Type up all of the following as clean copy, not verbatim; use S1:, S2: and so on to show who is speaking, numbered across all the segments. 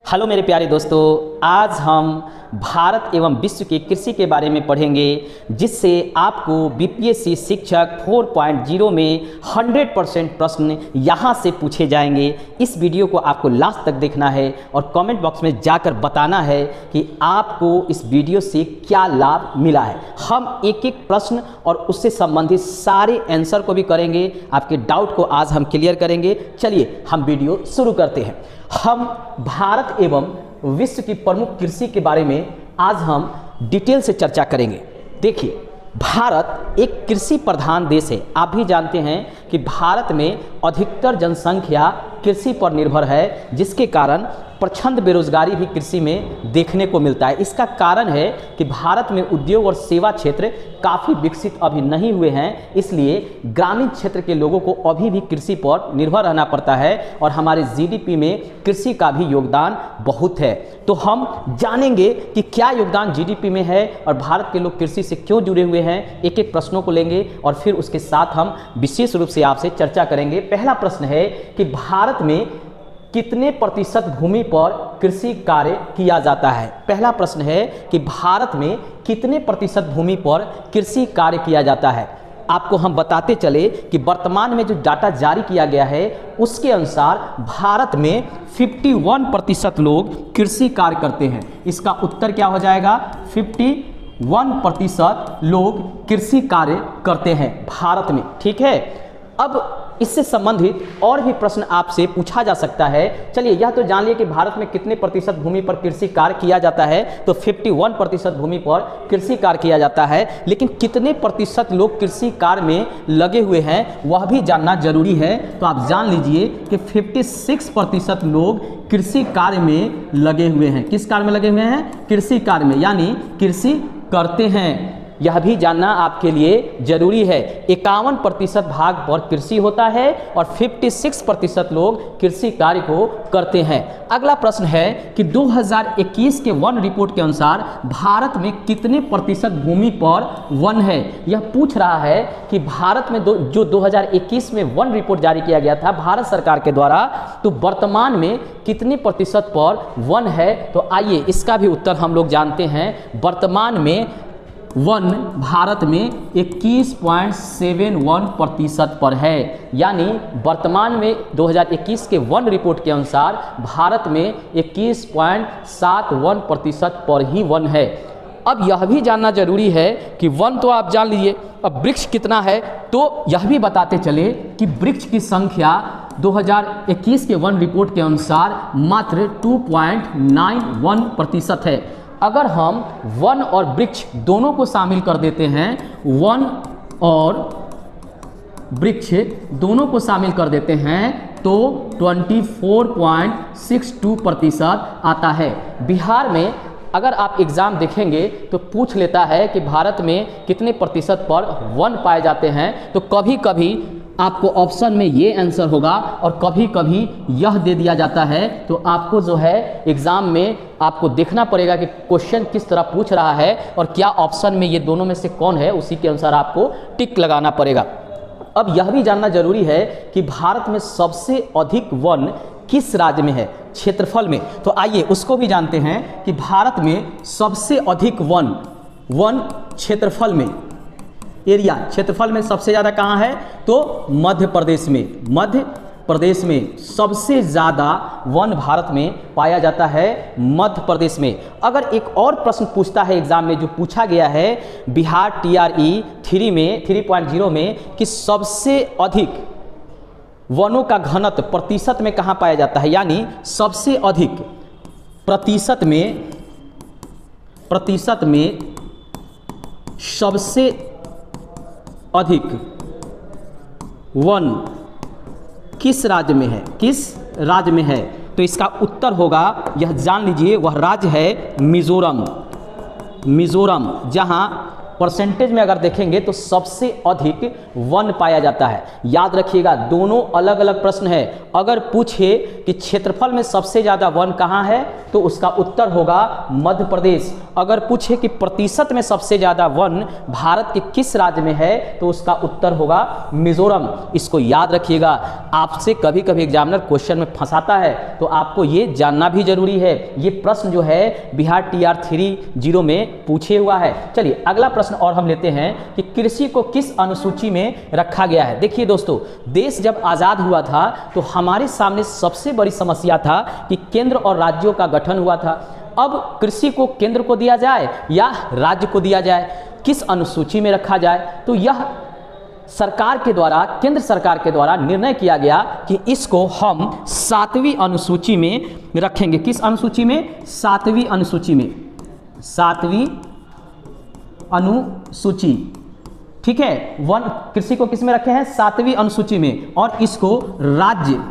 S1: Hello मेरे प्यारे दोस्तों, आज हम भारत एवं विश्व की कृषि के बारे में पढ़ेंगे, जिससे आपको बीपीएससी शिक्षक 4.0 में 100% प्रश्न यहाँ से पूछे जाएंगे। इस वीडियो को आपको लास्ट तक देखना है और कमेंट बॉक्स में जाकर बताना है कि आपको इस वीडियो से क्या लाभ मिला है। हम एक एक प्रश्न और उससे संबंधित सारे आंसर को भी करेंगे, आपके डाउट को आज हम क्लियर करेंगे। चलिए हम वीडियो शुरू करते हैं। हम भारत एवं विश्व की प्रमुख कृषि के बारे में आज हम डिटेल से चर्चा करेंगे। देखिए, भारत एक कृषि प्रधान देश है। आप भी जानते हैं कि भारत में अधिकतर जनसंख्या कृषि पर निर्भर है, जिसके कारण प्रचंड बेरोजगारी भी कृषि में देखने को मिलता है। इसका कारण है कि भारत में उद्योग और सेवा क्षेत्र काफ़ी विकसित अभी नहीं हुए हैं, इसलिए ग्रामीण क्षेत्र के लोगों को अभी भी कृषि पर निर्भर रहना पड़ता है और हमारे जीडीपी में कृषि का भी योगदान बहुत है। तो हम जानेंगे कि क्या योगदान जीडीपी में है और भारत के लोग कृषि से क्यों जुड़े हुए हैं। एक एक प्रश्नों को लेंगे और फिर उसके साथ हम विशेष रूप से आपसे चर्चा करेंगे। पहला प्रश्न है कि भारत में कितने प्रतिशत भूमि पर कृषि कार्य किया जाता है। पहला प्रश्न है कि भारत में कितने प्रतिशत भूमि पर कृषि कार्य किया जाता है। आपको हम बताते चले कि वर्तमान में जो डाटा जारी किया गया है उसके अनुसार भारत में 51% लोग कृषि कार्य करते हैं। इसका उत्तर क्या हो जाएगा? 51% लोग कृषि कार्य करते हैं भारत में। ठीक है, अब इससे संबंधित और भी प्रश्न आपसे पूछा जा सकता है। चलिए, यह तो जान लिए कि भारत में कितने प्रतिशत भूमि पर कृषि कार्य किया जाता है, तो 51% भूमि पर कृषि कार्य किया जाता है। लेकिन कितने प्रतिशत लोग कृषि कार्य में लगे हुए हैं वह भी जानना जरूरी है। तो आप जान लीजिए कि 56% लोग कृषि कार्य में लगे हुए हैं। किस कार्य में लगे हुए हैं? कृषि कार्य में, यानी कृषि करते हैं। यह भी जानना आपके लिए जरूरी है। 51% भाग पर कृषि होता है और 56% लोग कृषि कार्य को करते हैं। अगला प्रश्न है कि 2021 के वन रिपोर्ट के अनुसार भारत में कितने प्रतिशत भूमि पर वन है। यह पूछ रहा है कि भारत में जो 2021 में वन रिपोर्ट जारी किया गया था भारत सरकार के द्वारा, तो वर्तमान में कितने प्रतिशत पर वन है। तो आइए इसका भी उत्तर हम लोग जानते हैं। वर्तमान में वन भारत में 21.71% पर है, यानी वर्तमान में 2021 के वन रिपोर्ट के अनुसार भारत में 21.71% पर ही वन है। अब यह भी जानना जरूरी है कि वन तो आप जान लीजिए, अब वृक्ष कितना है तो यह भी बताते चले कि वृक्ष की संख्या 2021 के वन रिपोर्ट के अनुसार मात्र 2.91% है। अगर हम वन और वृक्ष दोनों को शामिल कर देते हैं, वन और वृक्ष दोनों को शामिल कर देते हैं तो 24.62% आता है। बिहार में अगर आप एग्ज़ाम देखेंगे तो पूछ लेता है कि भारत में कितने प्रतिशत पर वन पाए जाते हैं, तो कभी कभी आपको ऑप्शन में ये आंसर होगा और कभी कभी यह दे दिया जाता है। तो आपको जो है एग्ज़ाम में आपको देखना पड़ेगा कि क्वेश्चन किस तरह पूछ रहा है और क्या ऑप्शन में ये दोनों में से कौन है, उसी के अनुसार आपको टिक लगाना पड़ेगा। अब यह भी जानना जरूरी है कि भारत में सबसे अधिक वन किस राज्य में है, क्षेत्रफल में। तो आइए उसको भी जानते हैं कि भारत में सबसे अधिक वन क्षेत्रफल में, एरिया क्षेत्रफल में सबसे ज़्यादा कहाँ है, तो मध्य प्रदेश में। मध्य प्रदेश में सबसे ज़्यादा वन भारत में पाया जाता है, मध्य प्रदेश में। अगर एक और प्रश्न पूछता है एग्जाम में, जो पूछा गया है बिहार TRE 3.0 में कि सबसे अधिक वनों का घनत्व प्रतिशत में कहाँ पाया जाता है, यानी सबसे अधिक प्रतिशत में सबसे अधिक वन किस राज्य में है, किस राज्य में है। तो इसका उत्तर होगा, यह जान लीजिए, वह राज्य है मिजोरम, जहां परसेंटेज में अगर देखेंगे तो सबसे अधिक वन पाया जाता है। याद रखिएगा, दोनों अलग अलग प्रश्न है। अगर पूछे कि क्षेत्रफल में सबसे ज़्यादा वन कहाँ है तो उसका उत्तर होगा मध्य प्रदेश। अगर पूछे कि प्रतिशत में सबसे ज़्यादा वन भारत के किस राज्य में है, तो उसका उत्तर होगा मिजोरम। इसको याद रखिएगा, आपसे कभी कभी एग्जामिनर क्वेश्चन में फंसाता है, तो आपको ये जानना भी जरूरी है। ये प्रश्न जो है बिहार TR 30 में पूछे हुआ है। चलिए अगला प्रश्न और हम लेते हैं कि कृषि को किस अनुसूची में रखा गया है। देखिए दोस्तों, देश जब आज़ाद हुआ था तो हमारे सामने सबसे बड़ी समस्या था कि केंद्र और राज्यों का गठन हुआ था। अब कृषि को केंद्र को दिया जाए या राज्य को दिया जाए, किस अनुसूची में रखा जाए, तो यह सरकार के द्वारा, केंद्र सरकार के द्वारा निर्णय किया गया कि इसको हम 7वीं अनुसूची में रखेंगे। किस अनुसूची में? 7वीं अनुसूची में। 7वीं अनुसूची, ठीक है। वन कृषि को किस में रखे हैं? 7वीं अनुसूची में। और इसको राज्य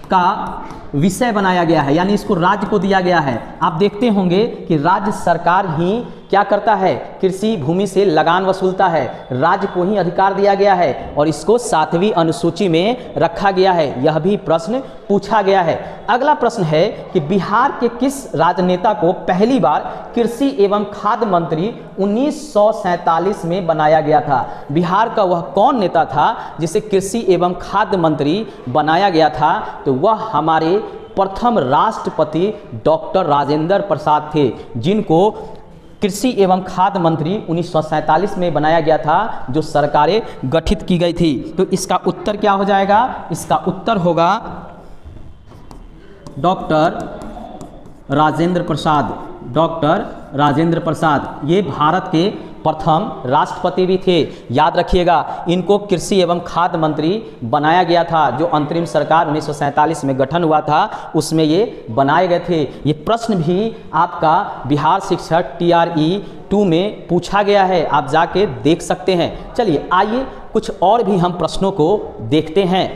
S1: का विषय बनाया गया है, यानी इसको राज्य को दिया गया है। आप देखते होंगे कि राज्य सरकार ही क्या करता है? कृषि भूमि से लगान वसूलता है, राज्य को ही अधिकार दिया गया है और इसको 7वीं अनुसूची में रखा गया है। यह भी प्रश्न पूछा गया है। अगला प्रश्न है कि बिहार के किस राजनेता को पहली बार कृषि एवं खाद्य मंत्री 1947 में बनाया गया था? बिहार का वह कौन नेता था जिसे कृषि एवं खाद्य मंत्री बनाया गया था? तो वह हमारे प्रथम राष्ट्रपति डॉक्टर राजेंद्र प्रसाद थे, जिनको कृषि एवं खाद्य मंत्री 1947 में बनाया गया था, जो सरकारें गठित की गई थी। तो इसका उत्तर क्या हो जाएगा? इसका उत्तर होगा डॉक्टर राजेंद्र प्रसाद। डॉक्टर राजेंद्र प्रसाद ये भारत के प्रथम राष्ट्रपति भी थे। याद रखिएगा, इनको कृषि एवं खाद्य मंत्री बनाया गया था। जो अंतरिम सरकार 1947 में गठन हुआ था, उसमें ये बनाए गए थे। ये प्रश्न भी आपका बिहार शिक्षक TRE 2 में पूछा गया है, आप जाके देख सकते हैं। चलिए आइए कुछ और भी हम प्रश्नों को देखते हैं।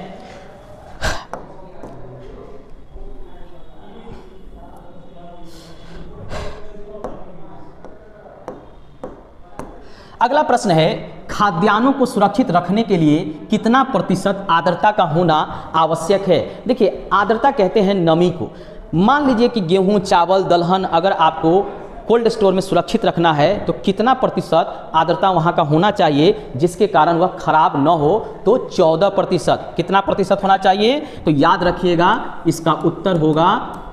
S1: अगला प्रश्न है, खाद्यान्नों को सुरक्षित रखने के लिए कितना प्रतिशत आर्द्रता का होना आवश्यक है? देखिए, आर्द्रता कहते हैं नमी को। मान लीजिए कि गेहूं, चावल, दलहन अगर आपको कोल्ड स्टोर में सुरक्षित रखना है, तो कितना प्रतिशत आर्द्रता वहाँ का होना चाहिए जिसके कारण वह खराब न हो? तो 14%। कितना प्रतिशत होना चाहिए? तो याद रखिएगा, इसका उत्तर होगा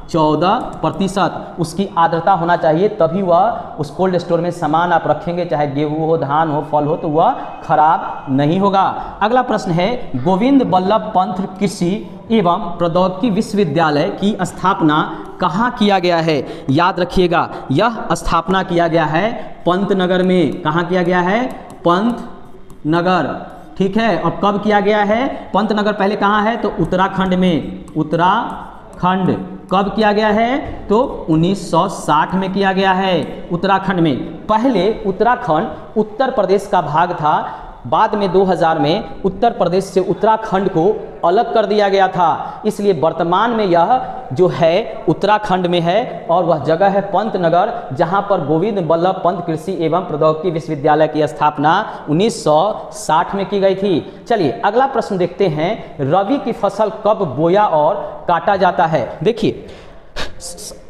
S1: 14% उसकी आर्द्रता होना चाहिए, तभी वह उस कोल्ड स्टोर में सामान आप रखेंगे, चाहे गेहूं हो, धान हो, फल हो, तो वह खराब नहीं होगा। अगला प्रश्न है, गोविंद बल्लभ पंत कृषि एवं प्रौद्योगिकी विश्वविद्यालय की स्थापना कहाँ किया गया है? याद रखिएगा, यह स्थापना किया गया है पंतनगर में। कहाँ किया गया है? पंतनगर, ठीक है। और कब किया गया है? पंतनगर पहले कहाँ है? तो उत्तराखंड में। उत्तराखंड कब किया गया है? तो 1960 में किया गया है, उत्तराखंड में। पहले उत्तराखंड उत्तर प्रदेश का भाग था, बाद में 2000 में उत्तर प्रदेश से उत्तराखंड को अलग कर दिया गया था, इसलिए वर्तमान में यह जो है उत्तराखंड में है और वह जगह है पंतनगर, जहां पर गोविंद बल्लभ पंत कृषि एवं प्रौद्योगिकी विश्वविद्यालय की स्थापना 1960 में की गई थी। चलिए अगला प्रश्न देखते हैं, रबी की फसल कब बोया और काटा जाता है? देखिए,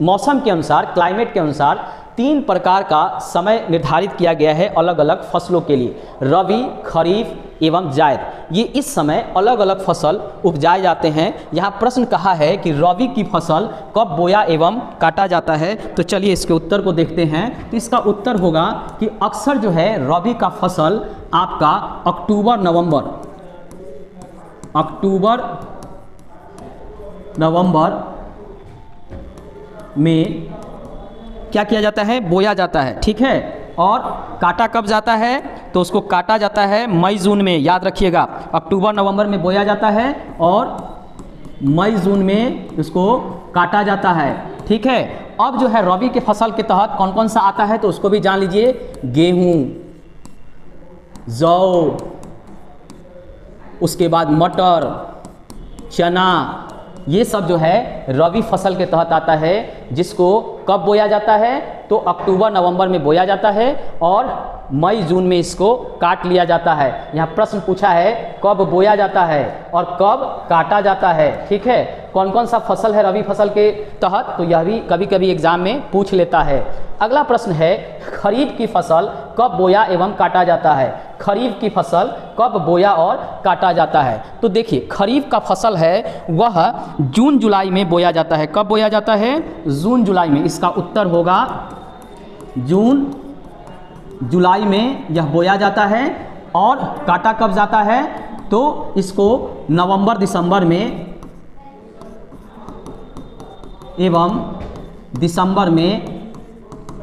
S1: मौसम के अनुसार, क्लाइमेट के अनुसार 3 प्रकार का समय निर्धारित किया गया है अलग अलग फसलों के लिए, रबी, खरीफ एवं जायद। ये इस समय अलग अलग फसल उपजाए जाते हैं। यहाँ प्रश्न कहा है कि रबी की फसल कब बोया एवं काटा जाता है, तो चलिए इसके उत्तर को देखते हैं। तो इसका उत्तर होगा कि अक्सर जो है रबी का फसल आपका अक्टूबर नवंबर में क्या किया जाता है? बोया जाता है, ठीक है। और काटा कब जाता है? तो उसको काटा जाता है मई जून में। याद रखिएगा, अक्टूबर नवंबर में बोया जाता है और मई जून में उसको काटा जाता है, ठीक है। अब जो है रबी के फसल के तहत कौन कौन सा आता है, तो उसको भी जान लीजिए। गेहूं, जौ, उसके बाद मटर, चना, ये सब जो है रबी फसल के तहत आता है, जिसको कब बोया जाता है, तो अक्टूबर नवंबर में बोया जाता है और मई जून में इसको काट लिया जाता है। यहाँ प्रश्न पूछा है कब बोया जाता है और कब काटा जाता है। ठीक है, कौन कौन सा फसल है रबी फसल के तहत, तो यह भी कभी कभी एग्जाम में पूछ लेता है। अगला प्रश्न है खरीफ की फसल कब बोया एवं काटा जाता है। खरीफ की फसल कब बोया और काटा जाता है, तो देखिए खरीफ का फसल है वह जून जुलाई में बोया जाता है। कब बोया जाता है, जून जुलाई में। इसका उत्तर होगा जून जुलाई में यह बोया जाता है। और काटा कब जाता है, तो इसको नवंबर दिसंबर में एवं दिसंबर में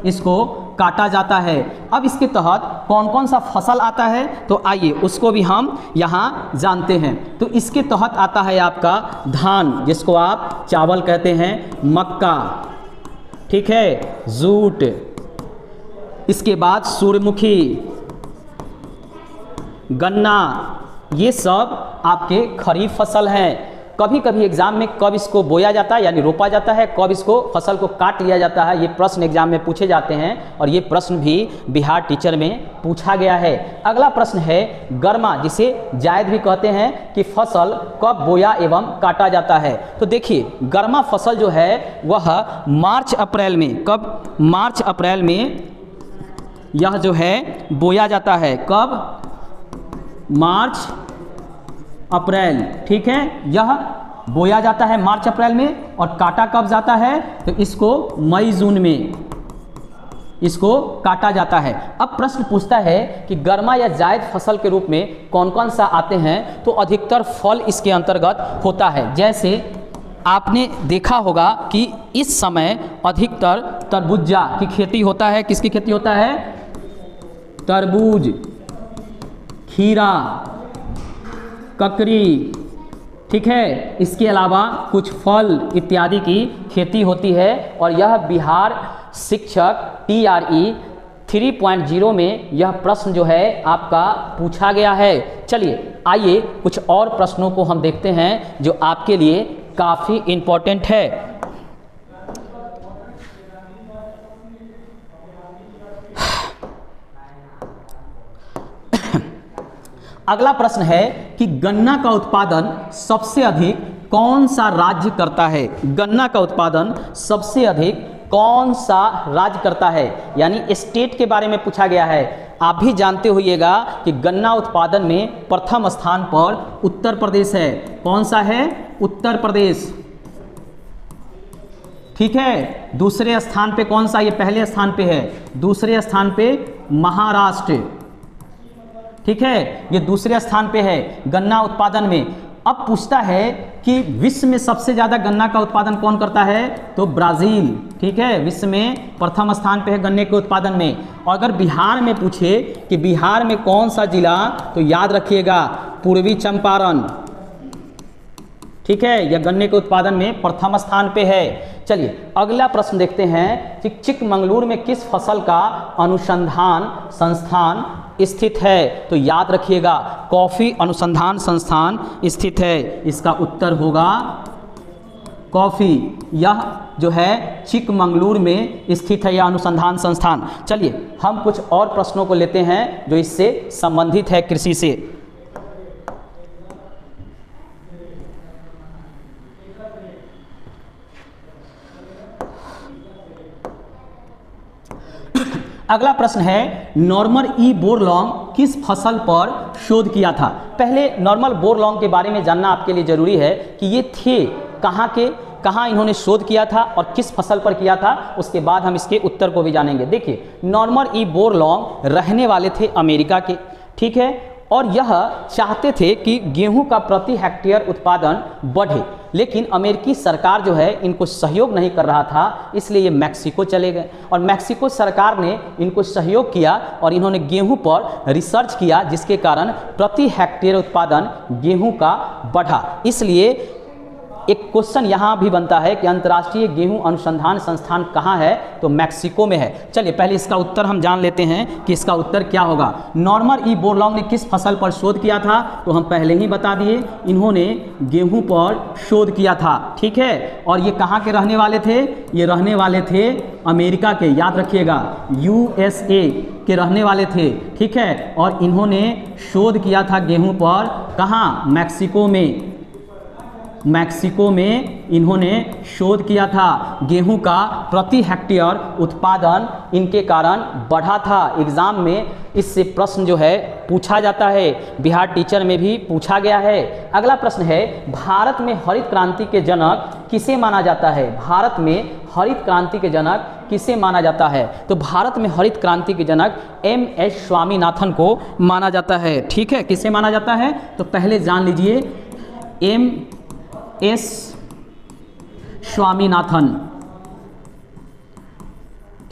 S1: इसको काटा जाता है। अब इसके तहत कौन कौन सा फसल आता है, तो आइए उसको भी हम यहाँ जानते हैं। तो इसके तहत आता है आपका धान, जिसको आप चावल कहते हैं, मक्का, ठीक है, जूट, इसके बाद सूर्यमुखी, गन्ना, ये सब आपके खरीफ फसल हैं। कभी कभी एग्जाम में कब इसको बोया जाता है यानी रोपा जाता है, कब इसको फसल को काट लिया जाता है, ये प्रश्न एग्जाम में पूछे जाते हैं और ये प्रश्न भी बिहार टीचर में पूछा गया है। अगला प्रश्न है गर्मा, जिसे जायद भी कहते हैं, कि फसल कब बोया एवं काटा जाता है। तो देखिए गर्मा फसल जो है वह मार्च अप्रैल में, कब, मार्च अप्रैल में यह जो है बोया जाता है। कब, मार्च अप्रैल, ठीक है, यह बोया जाता है मार्च अप्रैल में। और काटा कब जाता है, तो इसको मई जून में इसको काटा जाता है। अब प्रश्न पूछता है कि गर्मा या जायद फसल के रूप में कौन कौन सा आते हैं, तो अधिकतर फल इसके अंतर्गत होता है। जैसे आपने देखा होगा कि इस समय अधिकतर तरबूजा की खेती होता है। किसकी खेती होता है, तरबूज, खीरा, ककड़ी, ठीक है, इसके अलावा कुछ फल इत्यादि की खेती होती है। और यह बिहार शिक्षक TRE 3.0 में यह प्रश्न जो है आपका पूछा गया है। चलिए आइए कुछ और प्रश्नों को हम देखते हैं जो आपके लिए काफ़ी इम्पोर्टेंट है। अगला प्रश्न है कि गन्ना का उत्पादन सबसे अधिक कौन सा राज्य करता है। गन्ना का उत्पादन सबसे अधिक कौन सा राज्य करता है, यानी स्टेट के बारे में पूछा गया है। आप भी जानते होइएगा कि गन्ना उत्पादन में प्रथम स्थान पर उत्तर प्रदेश है। कौन सा है, उत्तर प्रदेश, ठीक है। दूसरे स्थान पे कौन सा, ये पहले स्थान पे है, दूसरे स्थान पे महाराष्ट्र, ठीक है, ये दूसरे स्थान पे है गन्ना उत्पादन में। अब पूछता है कि विश्व में सबसे ज़्यादा गन्ना का उत्पादन कौन करता है, तो ब्राज़ील, ठीक है, विश्व में प्रथम स्थान पे है गन्ने के उत्पादन में। और अगर बिहार में पूछे कि बिहार में कौन सा जिला, तो याद रखिएगा पूर्वी चंपारण, ठीक है, यह गन्ने के उत्पादन में प्रथम स्थान पे है। चलिए अगला प्रश्न देखते हैं कि चिकमंगलुरु में किस फसल का अनुसंधान संस्थान स्थित है, तो याद रखिएगा कॉफ़ी अनुसंधान संस्थान स्थित है। इसका उत्तर होगा कॉफ़ी, यह जो है चिकमंगलुरु में स्थित है यह अनुसंधान संस्थान। चलिए हम कुछ और प्रश्नों को लेते हैं जो इससे संबंधित है, कृषि से। अगला प्रश्न है नॉर्मन ई बोरलॉन्ग किस फसल पर शोध किया था। पहले नॉर्मन बोरलॉन्ग के बारे में जानना आपके लिए जरूरी है कि ये थे कहाँ इन्होंने शोध किया था और किस फसल पर किया था, उसके बाद हम इसके उत्तर को भी जानेंगे। देखिए नॉर्मन ई बोरलॉन्ग रहने वाले थे अमेरिका के, ठीक है, और यह चाहते थे कि गेहूं का प्रति हेक्टेयर उत्पादन बढ़े, लेकिन अमेरिकी सरकार जो है इनको सहयोग नहीं कर रहा था, इसलिए ये मैक्सिको चले गए। और मैक्सिको सरकार ने इनको सहयोग किया और इन्होंने गेहूं पर रिसर्च किया, जिसके कारण प्रति हेक्टेयर उत्पादन गेहूं का बढ़ा। इसलिए एक क्वेश्चन यहाँ भी बनता है कि अंतर्राष्ट्रीय गेहूं अनुसंधान संस्थान कहाँ है, तो मैक्सिको में है। चलिए पहले इसका उत्तर हम जान लेते हैं कि इसका उत्तर क्या होगा। नॉर्मन ई बोरलॉग ने किस फसल पर शोध किया था, तो हम पहले ही बता दिए, इन्होंने गेहूं पर शोध किया था, ठीक है। और ये कहाँ के रहने वाले थे, ये रहने वाले थे अमेरिका के, याद रखिएगा USA के रहने वाले थे, ठीक है। और इन्होंने शोध किया था गेहूं पर, कहाँ, मैक्सिको में। मैक्सिको में इन्होंने शोध किया था। गेहूं का प्रति हेक्टेयर उत्पादन इनके कारण बढ़ा था। एग्जाम में इससे प्रश्न जो है पूछा जाता है, बिहार टीचर में भी पूछा गया है। अगला प्रश्न है, भारत में हरित क्रांति के जनक किसे माना जाता है। भारत में हरित क्रांति के जनक किसे माना जाता है, तो भारत में हरित क्रांति के जनक MS स्वामीनाथन को माना जाता है, ठीक है। किसे माना जाता है, तो पहले जान लीजिए MS स्वामीनाथन,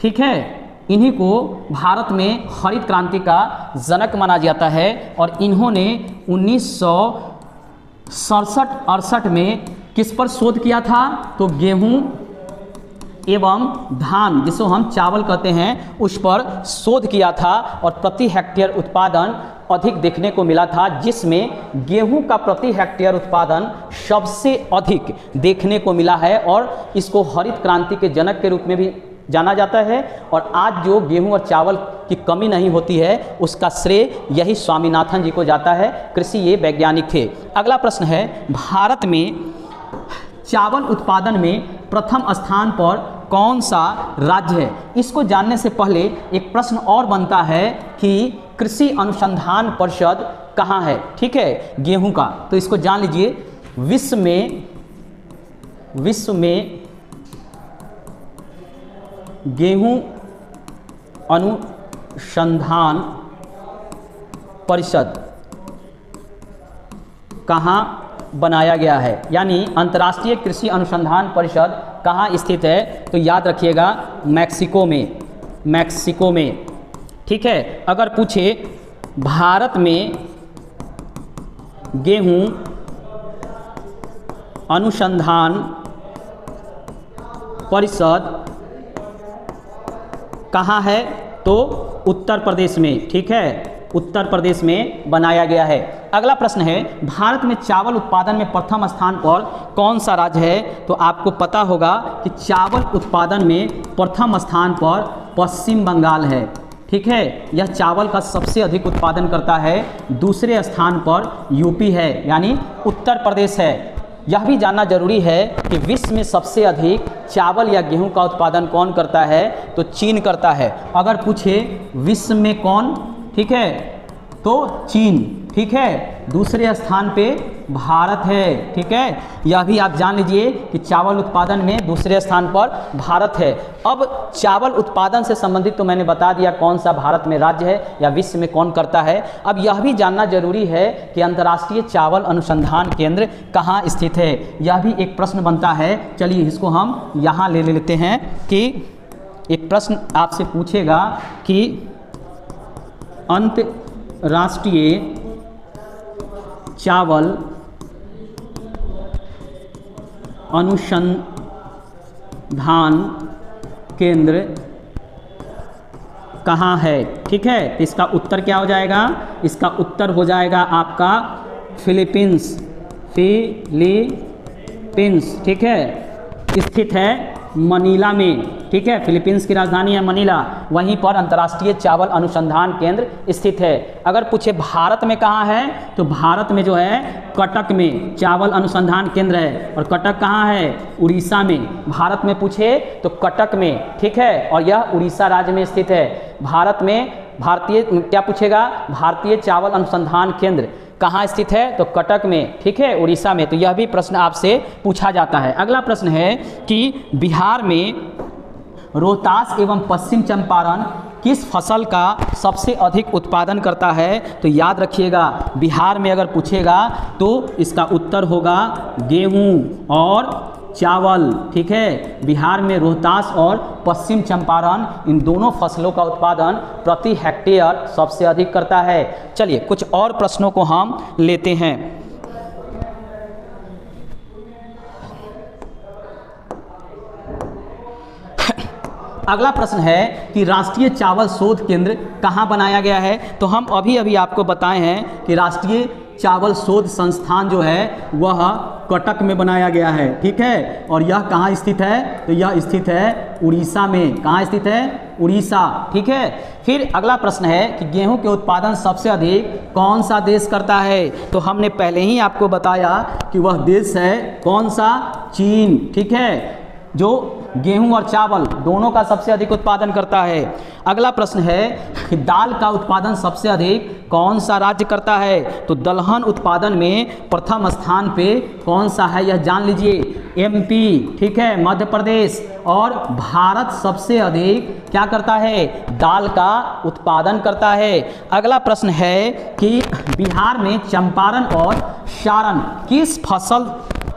S1: ठीक है। इन्हीं को भारत में हरित क्रांति का जनक माना जाता है। और इन्होंने 1967-68 में किस पर शोध किया था, तो गेहूं एवं धान, जिसको हम चावल कहते हैं, उस पर शोध किया था। और प्रति हेक्टेयर उत्पादन अधिक देखने को मिला था, जिसमें गेहूं का प्रति हेक्टेयर उत्पादन सबसे अधिक देखने को मिला है। और इसको हरित क्रांति के जनक के रूप में भी जाना जाता है। और आज जो गेहूं और चावल की कमी नहीं होती है, उसका श्रेय यही स्वामीनाथन जी को जाता है। कृषि ये वैज्ञानिक थे। अगला प्रश्न है, भारत में चावल उत्पादन में प्रथम स्थान पर कौन सा राज्य है। इसको जानने से पहले एक प्रश्न और बनता है कि कृषि अनुसंधान परिषद कहाँ है, ठीक है, गेहूं का। तो इसको जान लीजिए, विश्व में गेहूं अनुसंधान परिषद कहाँ बनाया गया है, यानी अंतर्राष्ट्रीय कृषि अनुसंधान परिषद कहाँ स्थित है, तो याद रखिएगा मैक्सिको में, ठीक है। अगर पूछे भारत में गेहूं अनुसंधान परिषद कहाँ है, तो उत्तर प्रदेश में, ठीक है, उत्तर प्रदेश में बनाया गया है। अगला प्रश्न है, भारत में चावल उत्पादन में प्रथम स्थान पर कौन सा राज्य है, तो आपको पता होगा कि चावल उत्पादन में प्रथम स्थान पर पश्चिम बंगाल है, ठीक है। यह चावल का सबसे अधिक उत्पादन करता है। दूसरे स्थान पर UP है, यानी उत्तर प्रदेश है। यह भी जानना जरूरी है कि विश्व में सबसे अधिक चावल या गेहूं का उत्पादन कौन करता है, तो चीन करता है। अगर पूछे विश्व में कौन, ठीक है, तो चीन, ठीक है। दूसरे स्थान पे भारत है, ठीक है। यह भी आप जान लीजिए कि चावल उत्पादन में दूसरे स्थान पर भारत है। अब चावल उत्पादन से संबंधित तो मैंने बता दिया कौन सा भारत में राज्य है या विश्व में कौन करता है। अब यह भी जानना जरूरी है कि अंतर्राष्ट्रीय चावल अनुसंधान केंद्र कहाँ स्थित है। यह भी एक प्रश्न बनता है। चलिए इसको हम यहाँ ले लेते हैं कि एक प्रश्न आपसे पूछेगा कि अंतर्राष्ट्रीय चावल अनुसंधान केंद्र कहाँ है, ठीक है। इसका उत्तर क्या हो जाएगा, इसका उत्तर हो जाएगा आपका फिलीपींस, ठीक है, स्थित है मनीला में, ठीक है। फिलीपींस की राजधानी है मनीला, वहीं पर अंतर्राष्ट्रीय चावल अनुसंधान केंद्र स्थित है। अगर पूछे भारत में कहाँ है, तो भारत में जो है कटक में चावल अनुसंधान केंद्र है। और कटक कहाँ है, उड़ीसा में। भारत में पूछे तो कटक में, ठीक है, और यह उड़ीसा राज्य में स्थित है। भारत में भारतीय क्या पूछेगा, भारतीय चावल अनुसंधान केंद्र कहाँ स्थित है, तो कटक में, ठीक है, उड़ीसा में। तो यह भी प्रश्न आपसे पूछा जाता है। अगला प्रश्न है कि बिहार में रोहतास एवं पश्चिम चंपारण किस फसल का सबसे अधिक उत्पादन करता है, तो याद रखिएगा बिहार में अगर पूछेगा तो इसका उत्तर होगा गेहूं और चावल, ठीक है। बिहार में रोहतास और पश्चिम चंपारण इन दोनों फसलों का उत्पादन प्रति हेक्टेयर सबसे अधिक करता है। चलिए कुछ और प्रश्नों को हम लेते हैं। अगला प्रश्न है कि राष्ट्रीय चावल शोध केंद्र कहाँ बनाया गया है। तो हम अभी आपको बताए हैं कि राष्ट्रीय चावल शोध संस्थान जो है वह कटक में बनाया गया है, ठीक है। और यह कहाँ स्थित है, तो यह स्थित है उड़ीसा में। कहाँ स्थित है, उड़ीसा, ठीक है। फिर अगला प्रश्न है कि गेहूं के उत्पादन सबसे अधिक कौन सा देश करता है। तो हमने पहले ही आपको बताया कि वह देश है कौन सा, चीन, ठीक है, जो गेहूं और चावल दोनों का सबसे अधिक उत्पादन करता है। अगला प्रश्न है कि दाल का उत्पादन सबसे अधिक कौन सा राज्य करता है। तो दलहन उत्पादन में प्रथम स्थान पे कौन सा है, यह जान लीजिए, एमपी, ठीक है, मध्य प्रदेश। और भारत सबसे अधिक क्या करता है, दाल का उत्पादन करता है। अगला प्रश्न है कि बिहार में चंपारण और सारण किस फसल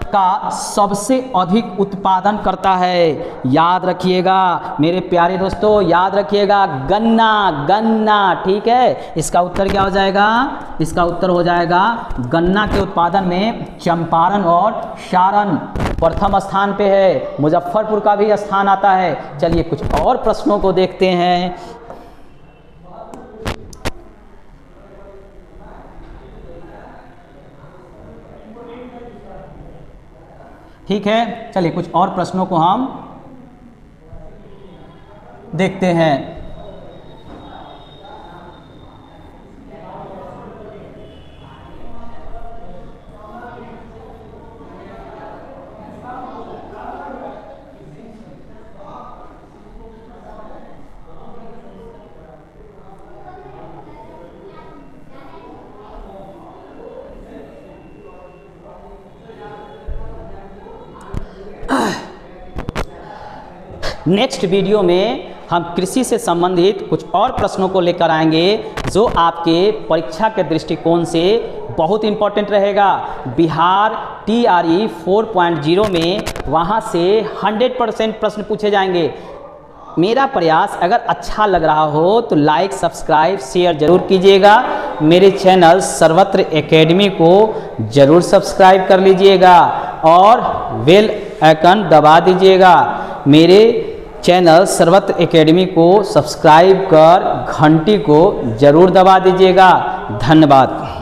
S1: का सबसे अधिक उत्पादन करता है। याद रखिएगा मेरे प्यारे दोस्तों, याद रखिएगा, गन्ना, गन्ना, ठीक है। इसका उत्तर क्या हो जाएगा, इसका उत्तर हो जाएगा गन्ना के उत्पादन में चंपारण और सारण प्रथम स्थान पे है। मुजफ्फरपुर का भी स्थान आता है। चलिए कुछ और प्रश्नों को देखते हैं। ठीक है, चलिए कुछ और प्रश्नों को हम देखते हैं। नेक्स्ट वीडियो में हम कृषि से संबंधित कुछ और प्रश्नों को लेकर आएंगे जो आपके परीक्षा के दृष्टिकोण से बहुत इंपॉर्टेंट रहेगा। बिहार TRE 4.0 में वहाँ से 100% प्रश्न पूछे जाएंगे। मेरा प्रयास अगर अच्छा लग रहा हो तो लाइक, सब्सक्राइब, शेयर जरूर कीजिएगा। मेरे चैनल सर्वत्र एकेडमी को जरूर सब्सक्राइब कर लीजिएगा और बेल आइकन दबा दीजिएगा। मेरे चैनल सर्वत्र एकेडमी को सब्सक्राइब कर घंटी को जरूर दबा दीजिएगा। धन्यवाद।